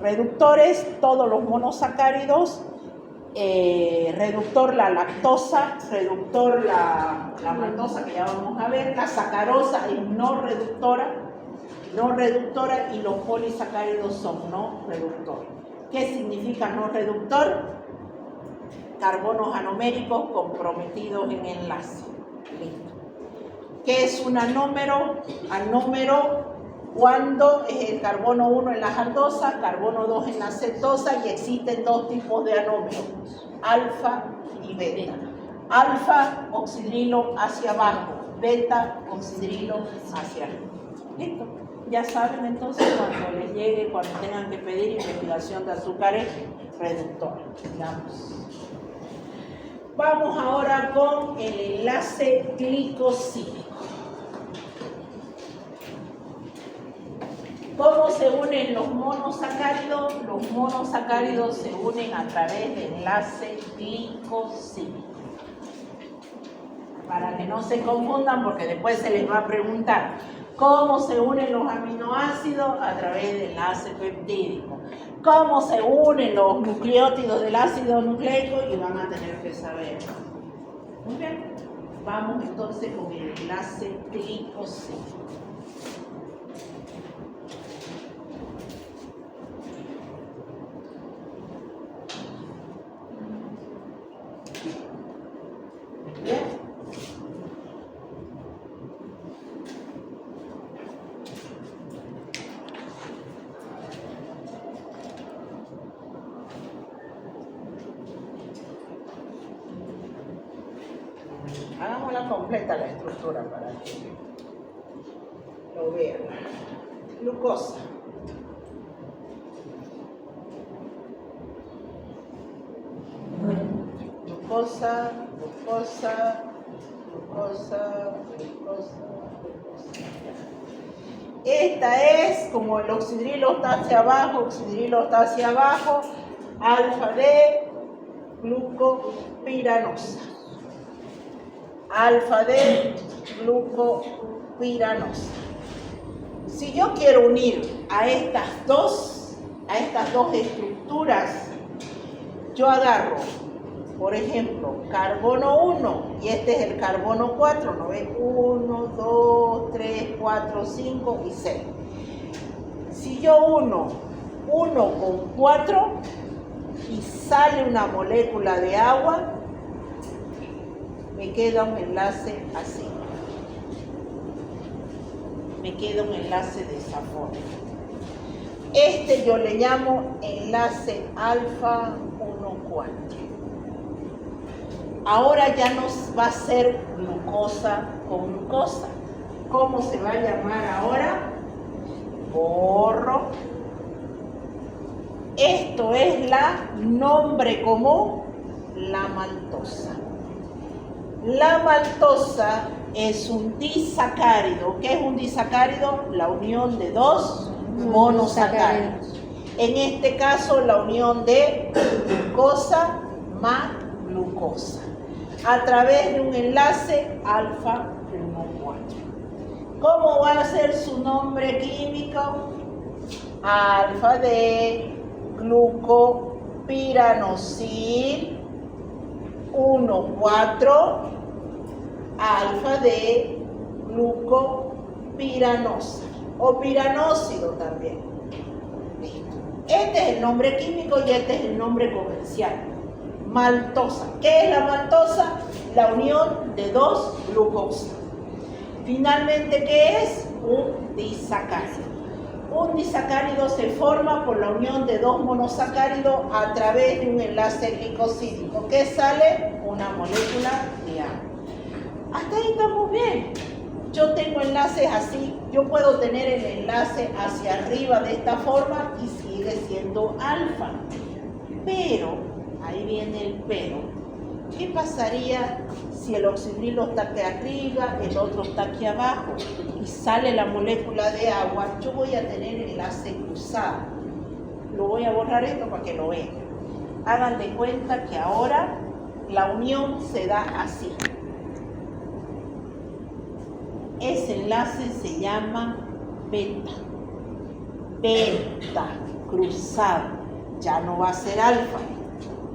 reductores, todos los monosacáridos, reductor la lactosa, reductor la maltosa que ya vamos a ver, la sacarosa es no reductora y los polisacáridos son no reductores. ¿Qué significa no reductor? Carbonos anoméricos comprometidos en enlace. Listo. ¿Qué es un anómero? Anómero cuando es el carbono 1 en la aldosa, carbono 2 en la cetosa y existen 2 tipos de anómeros, alfa y beta. Alfa, oxidrilo hacia abajo, beta, oxidrilo hacia arriba. Listo. Ya saben entonces cuando les llegue, cuando tengan que pedir investigación de azúcares reductores. Vamos ahora con el enlace glicosídico. ¿Cómo se unen los monosacáridos? Los monosacáridos se unen a través de enlace glicosídico. Para que no se confundan, porque después se les va a preguntar cómo se unen los aminoácidos a través de enlace peptídico. Cómo se unen los nucleótidos del ácido nucleico y van a tener que saber. Muy bien, vamos entonces con el enlace glicosídico. Bien. Hagámosla completa la estructura para que lo vean. Glucosa. Glucosa, glucosa, glucosa, glucosa, glucosa. Esta es, como el oxidrilo está hacia abajo, oxidrilo está hacia abajo, alfa de glucopiranosa. Alfa de glucopiranosa. Si yo quiero unir a estas dos estructuras, yo agarro, por ejemplo, carbono 1 y este es el carbono 4, ¿no ven? 1, 2, 3, 4, 5 y 6. Si yo uno 1 con 4 y sale una molécula de agua, me queda un enlace así. Me queda un enlace de esa forma. Este yo le llamo enlace alfa 1,4. Ahora ya no va a ser glucosa con glucosa. ¿Cómo se va a llamar ahora? Borro. Esto es la nombre común, la maltosa. La maltosa es un disacárido. ¿Qué es un disacárido? La unión de dos monosacáridos. En este caso, la unión de glucosa más glucosa a través de un enlace alfa 1,4. ¿Cómo va a ser su nombre químico? Alfa de glucopiranosil 1,4 alfa de glucopiranosa o piranósido también. Este es el nombre químico y este es el nombre comercial. Maltosa. ¿Qué es la maltosa? La unión de dos glucosas. Finalmente, ¿qué es? Un disacárido. Un disacárido se forma por la unión de dos monosacáridos a través de un enlace glicosídico. ¿Qué sale? Una molécula de agua. Hasta ahí estamos bien. Yo tengo enlaces así. Yo puedo tener el enlace hacia arriba de esta forma y sigue siendo alfa. Pero, ahí viene el pero. ¿Qué pasaría si el oxidrilo está aquí arriba, el otro está aquí abajo y sale la molécula de agua? Yo voy a tener enlace cruzado. Lo voy a borrar esto para que lo vean. Hagan de cuenta que ahora la unión se da así. Ese enlace se llama beta. Beta, cruzado. Ya no va a ser alfa.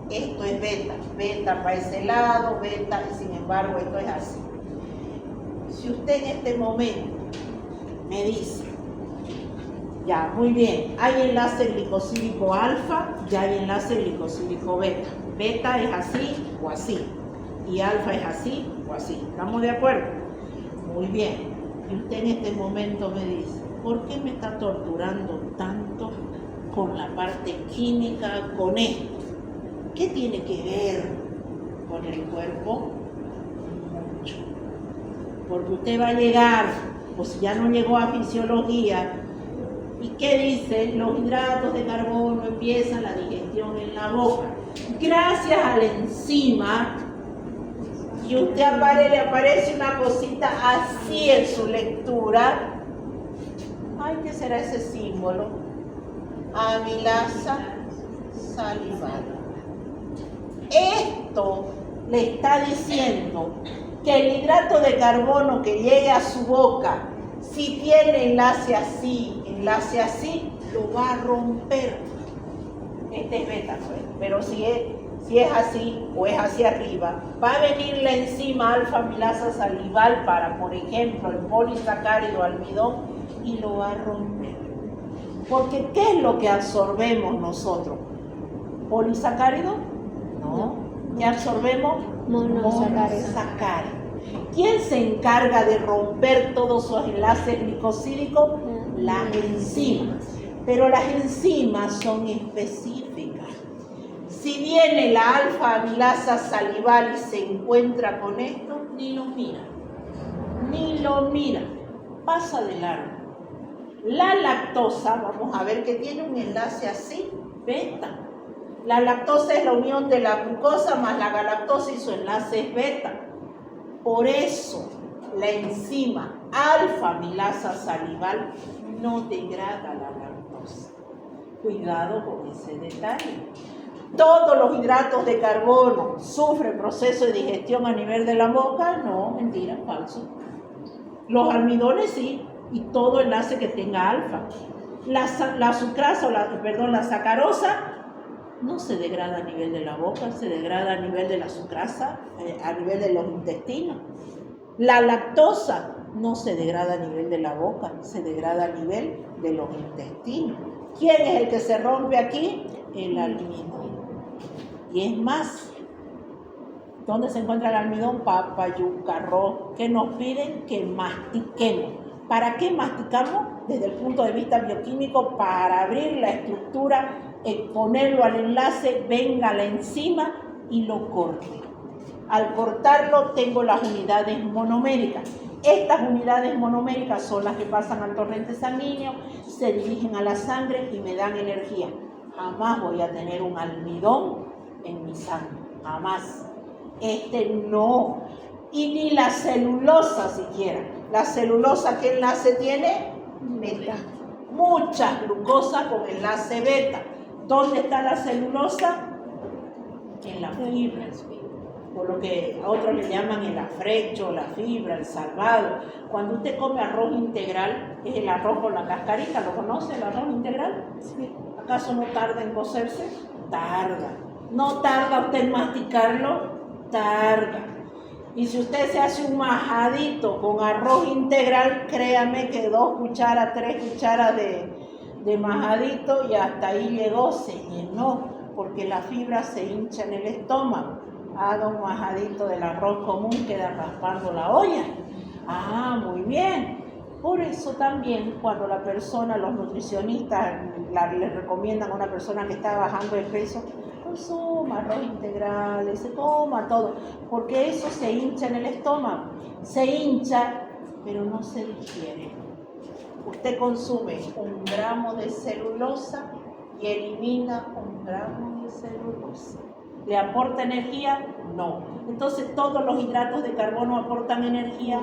Esto es beta. Beta para ese lado, beta, y sin embargo esto es así. Si usted en este momento me dice, ya, muy bien, hay enlace glicosídico alfa y hay enlace glicosídico beta. Beta es así o así. Y alfa es así o así. ¿Estamos de acuerdo? Muy bien. Y usted en este momento me dice, ¿por qué me está torturando tanto con la parte química, con esto? ¿Qué tiene que ver con el cuerpo? Mucho. Porque usted va a llegar, o si ya no llegó a fisiología, ¿y qué dice? Los hidratos de carbono empiezan la digestión en la boca. Gracias a la enzima, y usted le aparece una cosita así en su lectura. Ay, ¿qué será ese símbolo? Amilasa salival. Esto le está diciendo que el hidrato de carbono que llegue a su boca, si tiene enlace así, lo va a romper. Este es beta, pues. Pero si es así o es hacia arriba, va a venir la enzima alfa-amilasa salival para, por ejemplo, el polisacárido almidón y lo va a romper. Porque ¿qué es lo que absorbemos nosotros? ¿Polisacárido? No. ¿Qué absorbemos? Monosacárido. ¿Quién se encarga de romper todos esos enlaces glicosídicos? Las enzimas. Pero las enzimas son específicas. Si viene la alfa-amilasa salival y se encuentra con esto, ni lo mira. Pasa de largo. La lactosa, vamos a ver que tiene un enlace así, beta. La lactosa es la unión de la glucosa más la galactosa y su enlace es beta. Por eso la enzima alfa-amilasa salival no degrada la lactosa. Cuidado con ese detalle. ¿Todos los hidratos de carbono sufren proceso de digestión a nivel de la boca? No, mentira, falso. Los almidones sí, y todo enlace que tenga alfa. La sucrasa, la sacarosa, no se degrada a nivel de la boca, se degrada a nivel de la sucrasa, a nivel de los intestinos. La lactosa no se degrada a nivel de la boca, se degrada a nivel de los intestinos. ¿Quién es el que se rompe aquí? El almidón. Y es más, ¿dónde se encuentra el almidón? Papa, yuca, arroz, que nos piden que mastiquemos. ¿Para qué masticamos? Desde el punto de vista bioquímico, para abrir la estructura, ponerlo al enlace, venga la enzima y lo corte. Al cortarlo tengo las unidades monoméricas. Estas unidades monoméricas son las que pasan al torrente sanguíneo, se dirigen a la sangre y me dan energía. Jamás voy a tener un almidón en mi sangre, jamás. No. Y ni la celulosa siquiera. La celulosa, ¿qué enlace tiene? Beta. Muchas glucosas con enlace beta. ¿Dónde está la celulosa? En la fibra. Por lo que a otros le llaman el afrecho, la fibra, el salvado. Cuando usted come arroz integral, es el arroz con la cascarita. ¿Lo conoce, el arroz integral? Sí. ¿Acaso no tarda en cocerse? Tarda. ¿No tarda usted en masticarlo? Tarda. Y si usted se hace un majadito con arroz integral, créame que 2 cucharas, 3 cucharas de majadito y hasta ahí llegó, se llenó, porque la fibra se hincha en el estómago. Haga un majadito del arroz común, queda raspando la olla. Ah, muy bien. Por eso también cuando la persona, los nutricionistas le recomiendan a una persona que está bajando de peso, consuma arroz integral, se coma todo, porque eso se hincha en el estómago. Se hincha, pero no se digiere. Usted consume 1 gramo de celulosa y elimina 1 gramo de celulosa. ¿Le aporta energía? No. Entonces, ¿todos los hidratos de carbono aportan energía?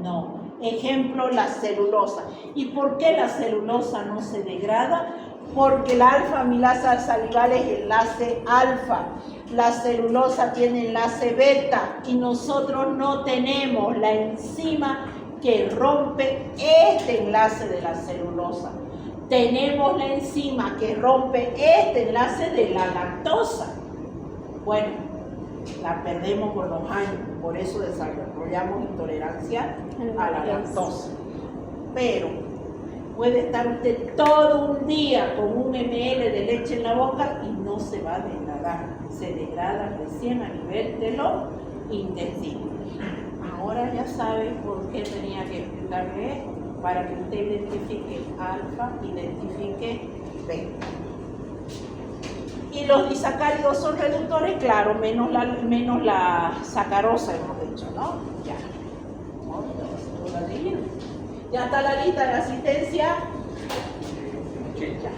No. Ejemplo, la celulosa. ¿Y por qué la celulosa no se degrada? Porque la alfa-amilasa salival es enlace alfa. La celulosa tiene enlace beta y nosotros no tenemos la enzima que rompe este enlace de la celulosa. Tenemos la enzima que rompe este enlace de la lactosa. Bueno, la perdemos por los años, por eso desarrollamos intolerancia a la lactosa. Pero puede estar usted todo un día con 1 ml de leche en la boca y no se va a degradar. Se degrada recién a nivel de los intestinos. Ahora ya sabe por qué tenía que explicarle esto, para que usted identifique alfa, identifique beta. Y los disacáridos son reductores, claro, menos la sacarosa, hemos dicho, ¿no? Ya. Ya está la lista de asistencia. Ya.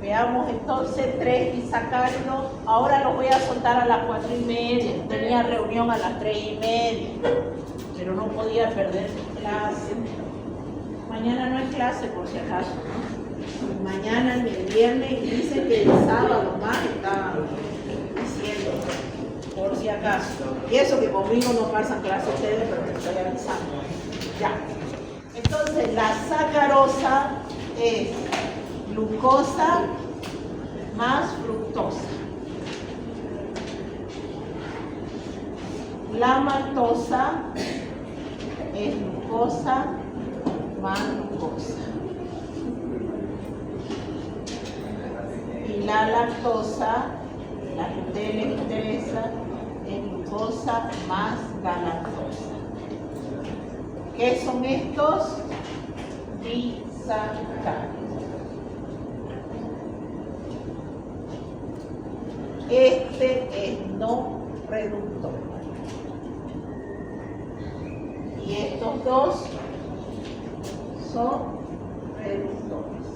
Veamos entonces 3 disacáridos. Ahora los voy a soltar a las 4:30. Tenía reunión a las 3:30, pero no podía perder clase. Mañana no hay clase, por si acaso, ¿no? Mañana ni el viernes, y dicen que el sábado más está diciendo, por si acaso. Y eso que conmigo no pasan clases ustedes, pero te estoy avisando. Ya. Entonces, la sacarosa es glucosa más fructosa. La maltosa es glucosa más glucosa. Y la lactosa, la que a ustedes les interesa, es glucosa más galactosa. ¿Qué son estos? Disacáridos. Este es no reductor. Y estos dos son reductores.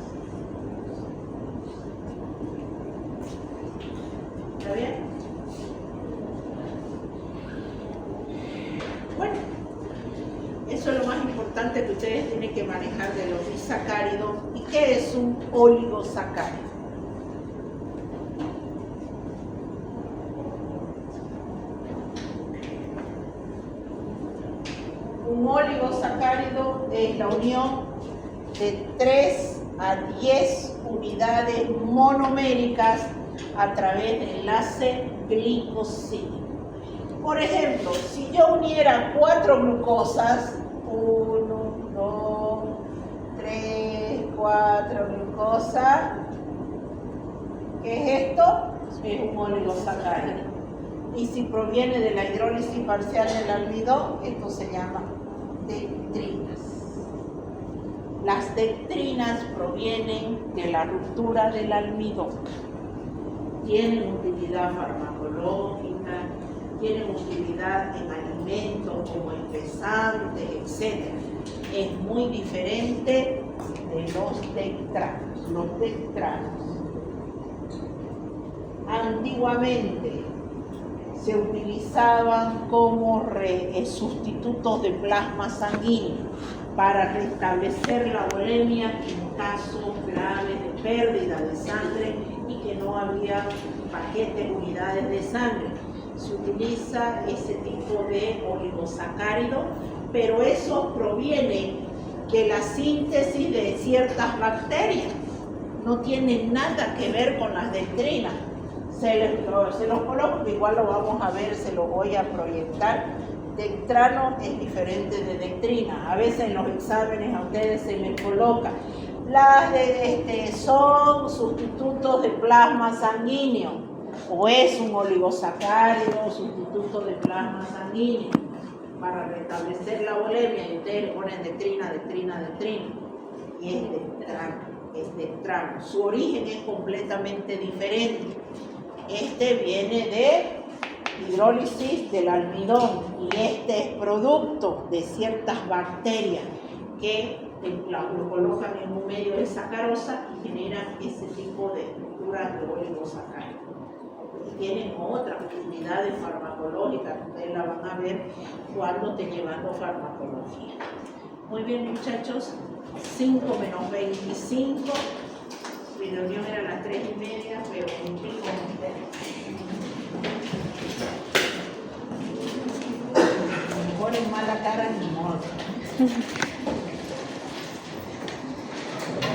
¿Está bien? Bueno, eso es lo más importante que ustedes tienen que manejar de los disacáridos. ¿Y qué es un oligosacárido? Un oligosacárido es la unión de 3 a 10 unidades monoméricas a través del enlace glicosídico. Por ejemplo, si yo uniera 4 glucosas, 1, 2, 3, 4 glucosas, ¿qué es esto? Es un oligosacárido. Y si proviene de la hidrólisis parcial del almidón, esto se llama dextrinas. Las dextrinas provienen de la ruptura del almidón. Tienen utilidad farmacológica, tienen utilidad en alimentos como espesantes, etc. Es muy diferente de los dextranos. Los dextranos antiguamente se utilizaban como sustitutos de plasma sanguíneo para restablecer la volemia en casos graves de pérdida de sangre y que no había paquetes, unidades de sangre. Se utiliza ese tipo de oligosacárido, pero eso proviene de la síntesis de ciertas bacterias. No tiene nada que ver con las dextrinas. Se los coloco, igual lo vamos a ver, se los voy a proyectar. Dextrano es diferente de dextrina. A veces en los exámenes a ustedes se les coloca. Son sustitutos de plasma sanguíneo o es un oligosacárido sustituto de plasma sanguíneo para restablecer la volemia y ustedes le ponen dextrina, dextrina, dextrina y es dextrano. Su origen es completamente diferente. Este viene de hidrólisis del almidón y este es producto de ciertas bacterias que lo colocan en un medio de sacarosa y generan ese tipo de estructuras de oligosacáridos. Y tienen otras utilidades farmacológicas que ustedes la van a ver cuando estén llevando farmacología. Muy bien, muchachos, 5 menos 25. Mi reunión era a las 3:30, pero cumplí con ustedes. Me ponen mala cara ni modo.